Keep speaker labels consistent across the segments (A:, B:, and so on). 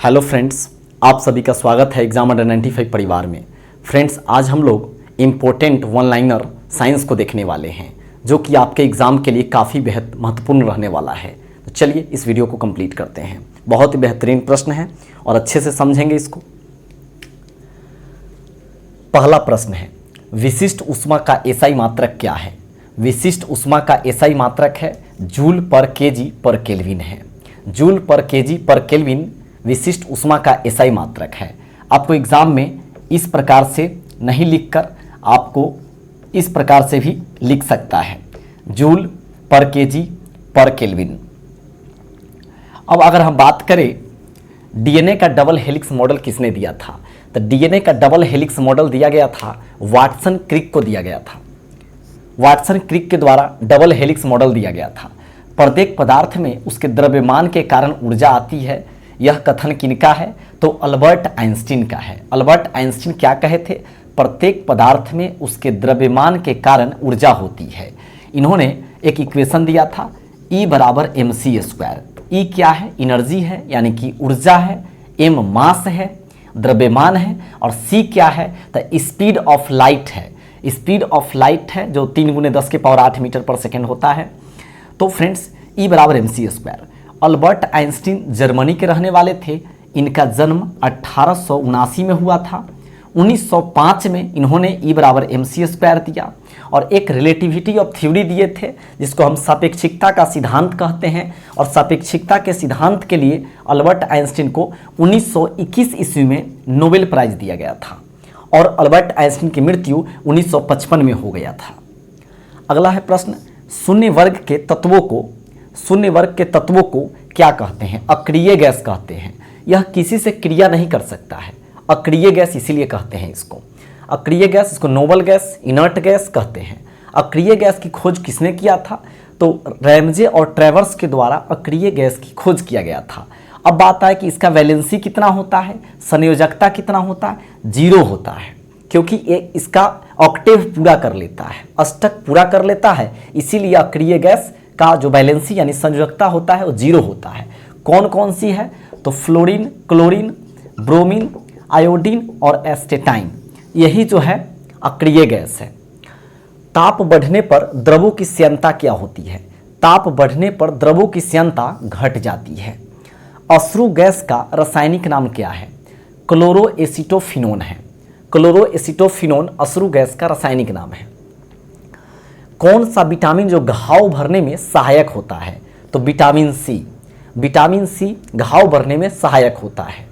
A: Hello friends, आप सभी का स्वागत है एग्जाम अंडर 95 परिवार में। फ्रेंड्स, आज हम लोग इम्पोर्टेंट वन लाइनर साइंस को देखने वाले हैं जो कि आपके एग्ज़ाम के लिए काफ़ी बेहद महत्वपूर्ण रहने वाला है। तो चलिए इस वीडियो को कंप्लीट करते हैं। बहुत ही बेहतरीन प्रश्न है और अच्छे से समझेंगे इसको। पहला प्रश्न है, विशिष्ट ऊष्मा का एसआई मात्रक क्या है? विशिष्ट ऊष्मा का एसआई मात्रक है जूल पर केजी पर केल्विन है। जूल पर केजी पर केल्विन विशिष्ट ऊष्मा का एसआई मात्रक है। आपको एग्जाम में इस प्रकार से नहीं लिखकर आपको इस प्रकार से भी लिख सकता है, जूल पर केजी पर केल्विन। अब अगर हम बात करें डीएनए का डबल हेलिक्स मॉडल किसने दिया था, तो डीएनए का डबल हेलिक्स मॉडल दिया गया था वाटसन क्रिक को दिया गया था। वाटसन क्रिक के द्वारा डबल हेलिक्स मॉडल दिया गया था। प्रत्येक पदार्थ में उसके द्रव्यमान के कारण ऊर्जा आती है, यह कथन किनका है? तो अल्बर्ट आइंस्टीन का है। अल्बर्ट आइंस्टीन क्या कहे थे? प्रत्येक पदार्थ में उसके द्रव्यमान के कारण ऊर्जा होती है। इन्होंने एक इक्वेशन दिया था E बराबर mc²। E क्या है? एनर्जी है यानी कि ऊर्जा है, m मास है, द्रव्यमान है, और c क्या है? तो स्पीड ऑफ लाइट है। स्पीड ऑफ लाइट है जो 3 × 10⁸ मीटर पर सेकेंड होता है। तो फ्रेंड्स, E बराबर mc²। अल्बर्ट आइंस्टीन जर्मनी के रहने वाले थे। इनका जन्म 1879 में हुआ था। 1905 में इन्होंने E बराबर mc² दिया और एक रिलेटिविटी ऑफ थ्योरी दिए थे जिसको हम सापेक्षिकता का सिद्धांत कहते हैं। और सापेक्षिकता के सिद्धांत के लिए अल्बर्ट आइंस्टीन को 1921 ईस्वी में नोबेल प्राइज दिया गया था और अल्बर्ट आइंस्टीन की मृत्यु 1955 में हो गया था। अगला है प्रश्न, शून्य वर्ग के तत्वों को क्या कहते हैं? अक्रिय गैस कहते हैं। यह किसी से क्रिया नहीं कर सकता है, अक्रिय गैस इसीलिए कहते हैं इसको। अक्रिय गैस, इसको नोबल गैस, इनर्ट गैस कहते हैं। अक्रिय गैस की खोज किसने किया था? तो रैमजे और ट्रेवर्स के द्वारा अक्रिय गैस की खोज किया गया था। अब बात है कि इसका वैलेंसी कितना होता है, संयोजकता कितना होता है? 0 होता है, क्योंकि ये इसका ऑक्टेव पूरा कर लेता है, अष्टक पूरा कर लेता है, इसीलिए अक्रिय गैस का जो वैलेंसी यानी संयोजकता होता है वो 0 होता है। कौन कौन सी है? तो फ्लोरीन, क्लोरीन, ब्रोमीन, आयोडीन और एस्टेटाइन, यही जो है अक्रिय गैस है। ताप बढ़ने पर द्रवों की श्यानता क्या होती है? ताप बढ़ने पर द्रवों की श्यानता घट जाती है। अश्रु गैस का रासायनिक नाम क्या है? क्लोरोएसिटोफिनोन है। क्लोरोएसिटोफिनोन अश्रु गैस का रासायनिक नाम है। कौन सा विटामिन जो घाव भरने में सहायक होता है? तो विटामिन सी। विटामिन सी घाव भरने में सहायक होता है।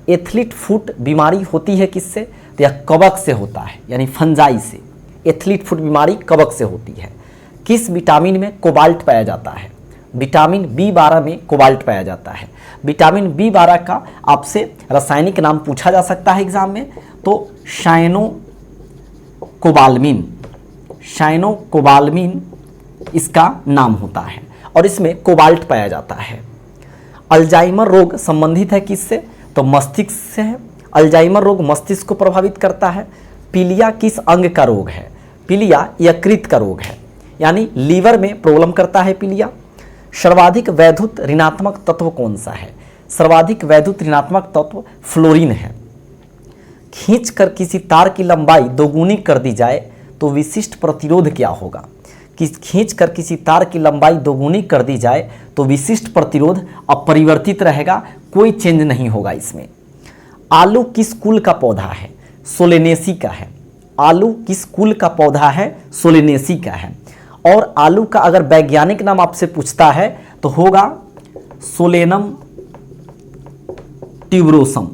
A: एथलीट फुट बीमारी होती है किससे? तो यह कवक से होता है, यानी फंजाई से। एथलीट फुट बीमारी कवक से होती है। किस विटामिन में कोबाल्ट पाया जाता है? विटामिन B12 में कोबाल्ट पाया जाता है। विटामिन B12 का आपसे रासायनिक नाम पूछा जा सकता है एग्जाम में, तो शाइनोकोबाल्मिन इसका नाम होता है और इसमें कोबाल्ट पाया जाता है। अल्जाइमर रोग संबंधित है किससे? तो मस्तिष्क से है। अल्जाइमर रोग मस्तिष्क को प्रभावित करता है। पीलिया किस अंग का रोग है? पीलिया यकृत का रोग है, यानी लीवर में प्रॉब्लम करता है पीलिया। सर्वाधिक वैद्युत ऋणात्मक तत्व कौन सा है? सर्वाधिक वैद्युत ऋणात्मक तत्व फ्लोरीन है। खींचकर किसी तार की लंबाई दोगुनी कर दी जाए तो विशिष्ट प्रतिरोध क्या होगा? खींचकर किसी तार की लंबाई दोगुनी कर दी जाए तो विशिष्ट प्रतिरोध अपरिवर्तित रहेगा, कोई चेंज नहीं होगा इसमें। आलू किस कुल का पौधा है? सोलेनेसी का है। आलू किस कुल का पौधा है? सोलेनेसी का है। और आलू का अगर वैज्ञानिक नाम आपसे पूछता है तो होगा सोलेनम ट्यूबरोसम।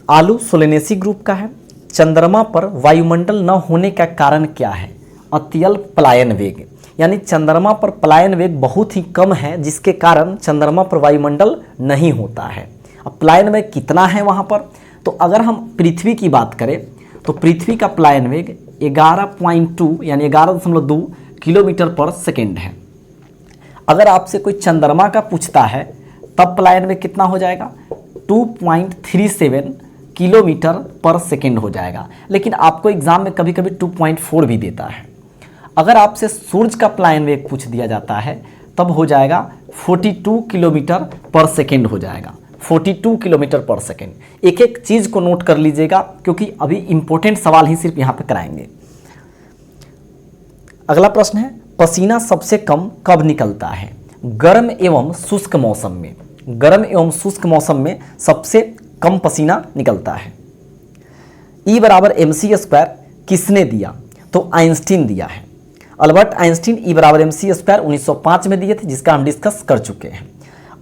A: आलू सोलेनेसी ग्रुप का है। चंद्रमा पर वायुमंडल न होने का कारण क्या है? अत्यल्प पलायन वेग, यानी चंद्रमा पर पलायन वेग बहुत ही कम है जिसके कारण चंद्रमा पर वायुमंडल नहीं होता है। अब पलायन वेग कितना है वहाँ पर? तो अगर हम पृथ्वी की बात करें तो पृथ्वी का पलायन वेग 11.2 यानी 11.2 किलोमीटर पर सेकेंड है। अगर आपसे कोई चंद्रमा का पूछता है तब पलायन वेग कितना हो जाएगा? 2.37 किलोमीटर पर सेकेंड हो जाएगा, लेकिन आपको एग्जाम में कभी कभी 2.4 भी देता है। अगर आपसे सूर्य का पलायन वेग पूछ दिया जाता है तब हो जाएगा 42 किलोमीटर पर सेकेंड हो जाएगा, 42 किलोमीटर पर सेकेंड। एक एक चीज़ को नोट कर लीजिएगा क्योंकि अभी इंपॉर्टेंट सवाल ही सिर्फ यहाँ पे कराएंगे। अगला प्रश्न है, पसीना सबसे कम कब निकलता है? गर्म एवं शुष्क मौसम में। गर्म एवं शुष्क मौसम में सबसे कम पसीना निकलता है। E बराबर mc² किसने दिया? तो आइंस्टीन दिया है। अल्बर्ट आइंस्टीन E बराबर mc² 1905 में दिए थे, जिसका हम डिस्कस कर चुके हैं।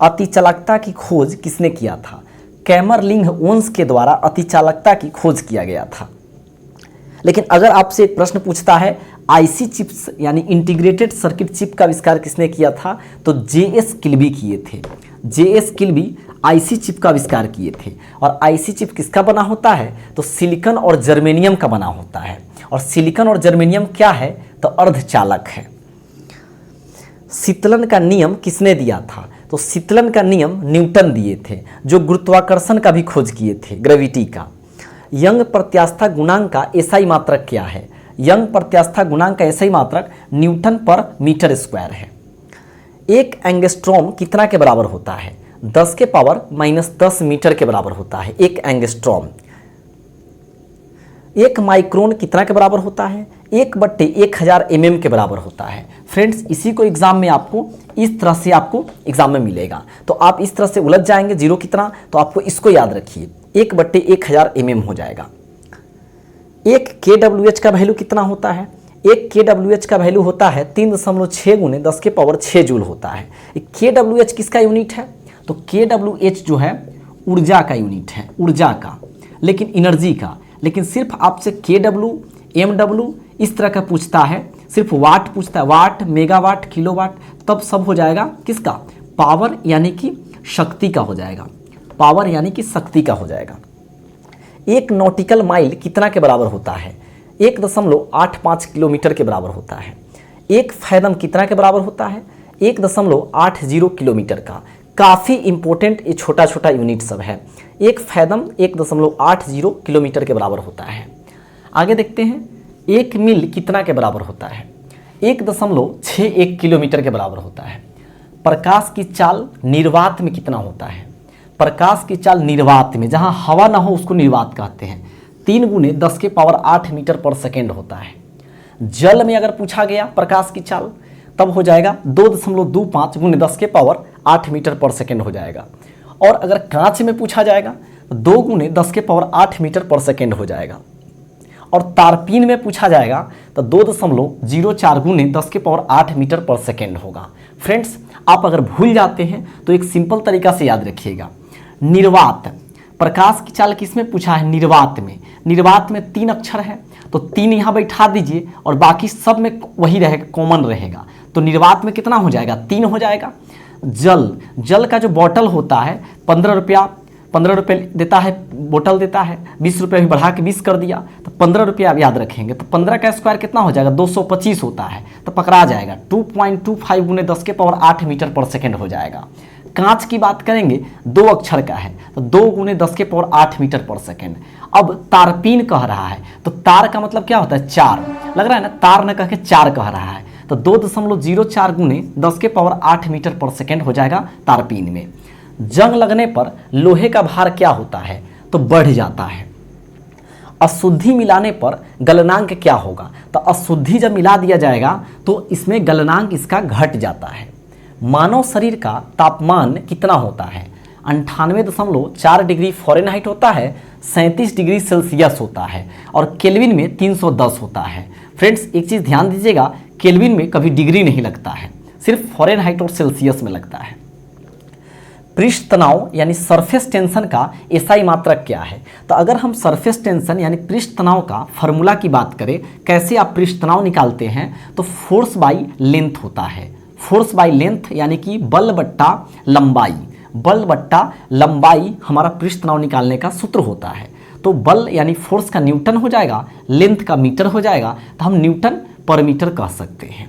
A: अतिचालकता की खोज किसने किया था? कैमरलिंग ओन्स के द्वारा अतिचालकता की खोज किया गया था। लेकिन अगर आपसे एक प्रश्न पूछता है आईसी चिप्स यानी इंटीग्रेटेड सर्किट चिप का आविष्कार किसने किया था? तो J.S. किल्बी किए थे। J.S. किल्बी आईसी चिप का आविष्कार किए थे। और आईसी चिप किसका बना होता है? तो सिलिकॉन और जर्मेनियम का बना होता है। और सिलिकॉन और जर्मेनियम क्या है? तो अर्धचालक है। शीतलन का नियम किसने दिया था? तो शीतलन का नियम न्यूटन दिए थे, जो गुरुत्वाकर्षण का भी खोज किए थे, ग्रेविटी का। यंग प्रत्यास्था गुणांक का एसआई मात्रक क्या है? यंग प्रत्यास्था गुणांक का एसआई मात्रक न्यूटन पर मीटर स्क्वायर है। एक एंगस्ट्रॉम कितना के बराबर होता है? 10 के पावर -10 मीटर के बराबर होता है एक एंगस्ट्रॉम। एक माइक्रोन कितना के बराबर होता है? 1/1000 mm के बराबर होता है। फ्रेंड्स, इसी को एग्जाम में आपको इस तरह से आपको एग्जाम में मिलेगा, तो आप इस तरह से उलझ जाएंगे जीरो कितना, तो आपको इसको याद रखिए 1/1000 mm हो जाएगा। एक kWh का वैल्यू कितना होता है? एक kWh का वैल्यू होता है 3.6 × 10⁶ जूल होता है। kWh किसका यूनिट है? तो kWh जो है ऊर्जा का यूनिट है, ऊर्जा का, लेकिन एनर्जी का। लेकिन सिर्फ आपसे kW, mW इस तरह का पूछता है, सिर्फ वाट पूछता है, वाट, मेगावाट, किलोवाट, तब सब हो जाएगा किसका? पावर यानी कि शक्ति का हो जाएगा, पावर यानी कि शक्ति का हो जाएगा। एक नॉटिकल माइल कितना के बराबर होता है? 1.85 किलोमीटर के बराबर होता है। एक फैदम कितना के बराबर होता है? 1.80 किलोमीटर का। काफ़ी इंपॉर्टेंट ये छोटा छोटा यूनिट सब है। एक फैदम 1.80 किलोमीटर के बराबर होता है। आगे देखते हैं, एक मील कितना के बराबर होता है? 1.61 किलोमीटर के बराबर होता है। प्रकाश की चाल निर्वात में कितना होता है? प्रकाश की चाल निर्वात में, जहां हवा ना हो उसको निर्वात कहते हैं, 3 × 10⁸ मीटर पर सेकेंड होता है। जल में अगर पूछा गया प्रकाश की चाल, तब हो जाएगा 2.25 × 10⁸ मीटर पर सेकेंड हो जाएगा। और अगर कांच में पूछा जाएगा तो 2 × 10⁸ मीटर पर सेकेंड हो जाएगा। और तारपीन में पूछा जाएगा तो 2.04 × 10⁸ मीटर पर सेकेंड होगा। फ्रेंड्स, आप अगर भूल जाते हैं तो एक सिंपल तरीका से याद रखिएगा। निर्वात, प्रकाश की चाल किस में पूछा है? निर्वात में। निर्वात में 3 अक्षर है, तो 3 यहाँ बैठा दीजिए और बाकी सब में वही रहेगा, कॉमन रहेगा। तो निर्वात में कितना हो जाएगा? 3 हो जाएगा। जल, जल का जो बॉटल होता है 15 रुपये देता है, बोतल देता है, 20 रुपये भी बढ़ा के 20 कर दिया, तो 15 रुपये आप याद रखेंगे। तो 15 का स्क्वायर कितना हो जाएगा? 225 होता है, तो पकड़ा जाएगा 2.25 × 10⁸ मीटर पर सेकेंड हो जाएगा। कांच की बात करेंगे, 2 अक्षर का है, तो 2 × 10⁸ मीटर पर सेकेंड। अब तारपीन कह रहा है, तो तार का मतलब क्या होता है? 4, लग रहा है ना, तार न कह के 4 कह रहा है, तो 2.04 × 10⁸ मीटर पर सेकेंड हो जाएगा तारपीन में। जंग लगने पर लोहे का भार क्या होता है? तो बढ़ जाता है। अशुद्धि मिलाने पर गलनांक क्या होगा? तो अशुद्धि जब मिला दिया जाएगा तो इसमें गलनांक इसका घट जाता है। मानव शरीर का तापमान कितना होता है? 98.4 डिग्री फ़ारेनहाइट होता है, 37 डिग्री सेल्सियस होता है, और केल्विन में 310 होता है। फ्रेंड्स, एक चीज़ ध्यान दीजिएगा, केल्विन में कभी डिग्री नहीं लगता है, सिर्फ फ़ारेनहाइट और सेल्सियस में लगता है। पृष्ठ तनाव यानी सरफेस टेंशन का एसआई मात्रक क्या है? तो अगर हम सरफेस टेंशन यानी पृष्ठ तनाव का फॉर्मूला की बात करें, कैसे आप पृष्ठ तनाव निकालते हैं, तो फोर्स बाई लेंथ होता है। फोर्स बाई लेंथ यानी कि बल बट्टा लंबाई, बल बट्टा लंबाई हमारा पृष्ठ तनाव निकालने का सूत्र होता है। तो बल यानी फोर्स का न्यूटन हो जाएगा, लेंथ का मीटर हो जाएगा, तो हम न्यूटन पर मीटर कह सकते हैं।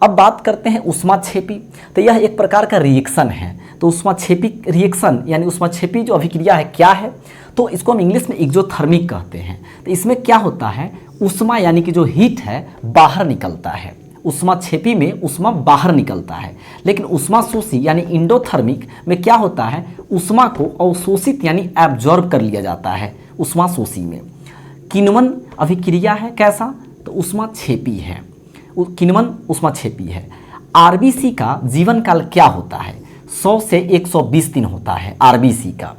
A: अब बात करते हैं ऊष्माक्षेपी, तो यह एक प्रकार का रिएक्शन है। तो ऊष्माक्षेपी रिएक्शन यानी ऊष्माक्षेपी जो अभिक्रिया है क्या है? तो इसको हम इंग्लिश में एक्सोथर्मिक कहते हैं। तो इसमें क्या होता है? ऊष्मा यानी कि जो हीट है बाहर निकलता है, ऊष्माक्षेपी में ऊष्मा बाहर निकलता है, लेकिन ऊष्माशोषी यानी इंडोथर्मिक में क्या होता है, ऊष्मा को अवशोषित यानी एब्जॉर्ब कर लिया जाता है ऊष्माशोषी में। किण्वन अभिक्रिया है कैसा, तो ऊष्माक्षेपी है, किण्वन ऊष्माक्षेपी है। आरबीसी का जीवन काल क्या होता है, 100 से 120 दिन होता है आरबीसी का।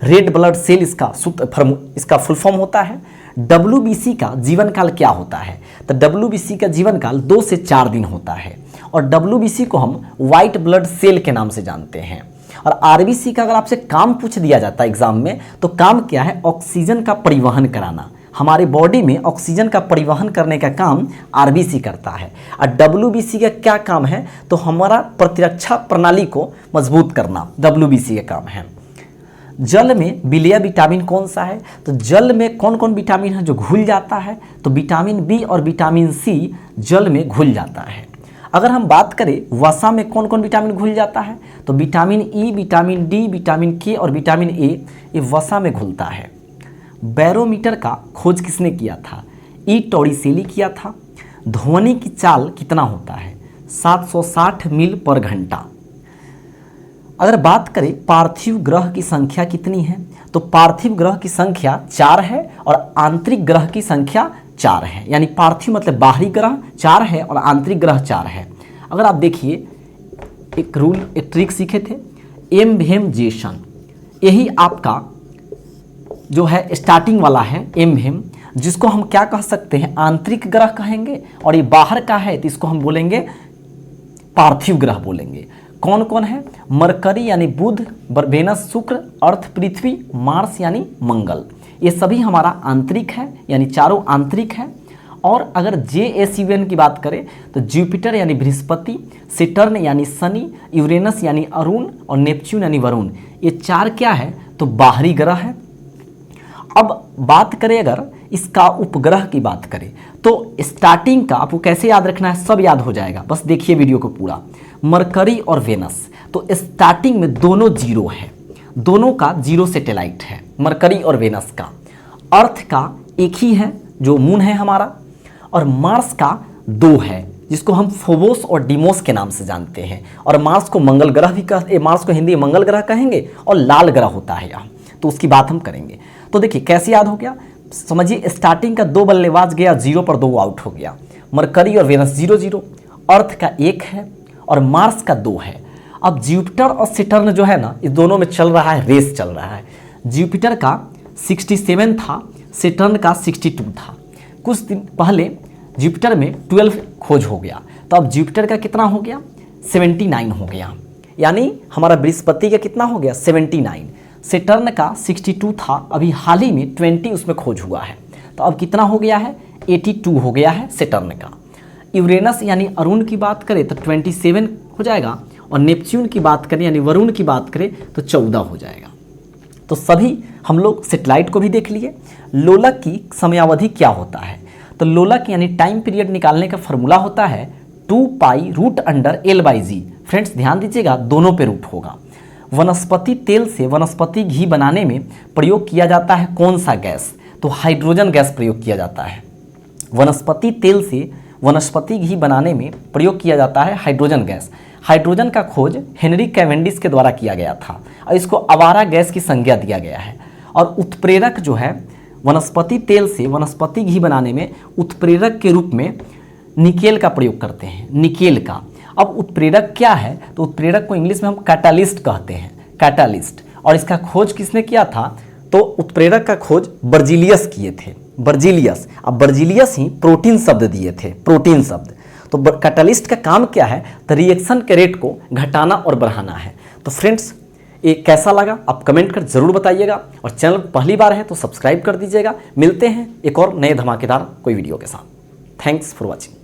A: रेड ब्लड सेल इसका फुल फॉर्म होता है। डब्ल्यूबीसी का जीवन काल क्या होता है, तो डब्ल्यूबीसी का जीवन काल 2 से 4 दिन होता है, और डब्ल्यूबीसी को हम व्हाइट ब्लड सेल के नाम से जानते हैं। और आरबीसी का अगर आपसे काम पूछ दिया जाता है एग्जाम में, तो काम क्या है, ऑक्सीजन का परिवहन कराना। हमारे बॉडी में ऑक्सीजन का परिवहन करने का काम आरबीसी करता है। और डब्ल्यूबीसी का क्या काम है, तो हमारा प्रतिरक्षा प्रणाली को मजबूत करना डब्ल्यूबीसी का काम है। जल में विलेय विटामिन कौन सा है, तो जल में कौन कौन विटामिन है जो घुल जाता है, तो विटामिन बी और विटामिन सी जल में घुल जाता है। अगर हम बात करें वसा में कौन कौन विटामिन घुल जाता है, तो vitamin E, vitamin D, vitamin के और विटामिन ए ये वसा में घुलता है। बैरोमीटर का खोज किसने किया था, ई टॉरिसेली किया था। ध्वनि की चाल कितना होता है, 760 मील पर घंटा। अगर बात करें पार्थिव ग्रह की संख्या कितनी है, तो पार्थिव ग्रह की संख्या 4 है और आंतरिक ग्रह की संख्या 4 है, यानी पार्थिव मतलब बाहरी ग्रह 4 है और आंतरिक ग्रह 4 है। अगर आप देखिए एक ट्रिक सीखे थे, एमभेमजेशन, यही आपका जो है स्टार्टिंग वाला है एमभेम, जिसको हम क्या कह सकते हैं, आंतरिक ग्रह कहेंगे, और ये बाहर का है तो इसको हम बोलेंगे पार्थिव ग्रह बोलेंगे। कौन कौन है, मरकरी यानी बुध, वेनस शुक्र, अर्थ पृथ्वी, मार्स यानी मंगल, ये सभी हमारा आंतरिक है, यानी चारों आंतरिक है। और अगर JSUN की बात करें तो जुपिटर यानी बृहस्पति, सेटर्न यानी शनि, यूरेनस यानी अरुण और नेपच्यून यानी वरुण, ये 4 क्या है, तो बाहरी ग्रह है। अब बात करें अगर इसका उपग्रह की बात करें, तो स्टार्टिंग का आपको कैसे याद रखना है, सब याद हो जाएगा, बस देखिए वीडियो को पूरा। मरकरी और वेनस, तो स्टार्टिंग में दोनों 0 है, दोनों का 0 सैटेलाइट है मरकरी और वेनस का। अर्थ का एक ही है जो मून है हमारा, और मार्स का 2 है जिसको हम फोबोस और डिमोस के नाम से जानते हैं। और मार्स को मंगल ग्रह भी मार्स को हिंदी में मंगल ग्रह कहेंगे, और लाल ग्रह होता है यहाँ, तो उसकी बात हम करेंगे। तो देखिए कैसे याद हो गया, समझिए स्टार्टिंग का 2 बल्लेबाज गया 0 पर 2 आउट हो गया, मरकरी और वेनस 0-0, अर्थ का 1 है और मार्स का 2 है। अब जुपिटर और सेटर्न जो है ना, इस दोनों में चल रहा है रेस चल रहा है। जुपिटर का 67 था, सेटर्न का 62 था। कुछ दिन पहले जुपिटर में 12 खोज हो गया, तो अब जुपिटर का कितना हो गया, 79 हो गया, यानी हमारा बृहस्पति का कितना हो गया, 79। सेटर्न का 62 था, अभी हाल ही में 20 उसमें खोज हुआ है, तो अब कितना हो गया है, 82 हो गया है सेटर्न का। यूरेनस यानी अरुण की बात करें तो 27 हो जाएगा, और नेपच्यून की बात करें यानी वरुण की बात करें तो 14 हो जाएगा। तो सभी हम लोग सेटेलाइट को भी देख लिए। लोलक की समयावधि क्या होता है, तो लोलक यानी टाइम पीरियड निकालने का फॉर्मूला होता है 2π√L/G। फ्रेंड्स ध्यान दीजिएगा, दोनों पे रूट होगा। वनस्पति तेल से वनस्पति घी बनाने में प्रयोग किया जाता है कौन सा गैस, तो हाइड्रोजन गैस प्रयोग किया जाता है। वनस्पति तेल से वनस्पति घी बनाने में प्रयोग किया जाता है हाइड्रोजन गैस। हाइड्रोजन का खोज हेनरी कैवेंडिश के द्वारा किया गया था, और इसको आवारा गैस की संज्ञा दिया गया है। और उत्प्रेरक जो है वनस्पति तेल से वनस्पति घी बनाने में उत्प्रेरक के रूप में निकेल का प्रयोग करते हैं, निकेल का। अब उत्प्रेरक क्या है, तो उत्प्रेरक को इंग्लिश में हम कैटालिस्ट कहते हैं, कैटालिस्ट। और इसका खोज किसने किया था, तो उत्प्रेरक का खोज बर्जीलियस किए थे, बर्जीलियस। अब बर्जीलियस ही प्रोटीन शब्द दिए थे, प्रोटीन शब्द। तो कैटालिस्ट का काम क्या है, तो रिएक्शन के रेट को घटाना और बढ़ाना है। तो फ्रेंड्स ये कैसा लगा आप कमेंट कर जरूर बताइएगा, और चैनल पहली बार है तो सब्सक्राइब कर दीजिएगा। मिलते हैं एक और नए धमाकेदार कोई वीडियो के साथ। Thanks for watching.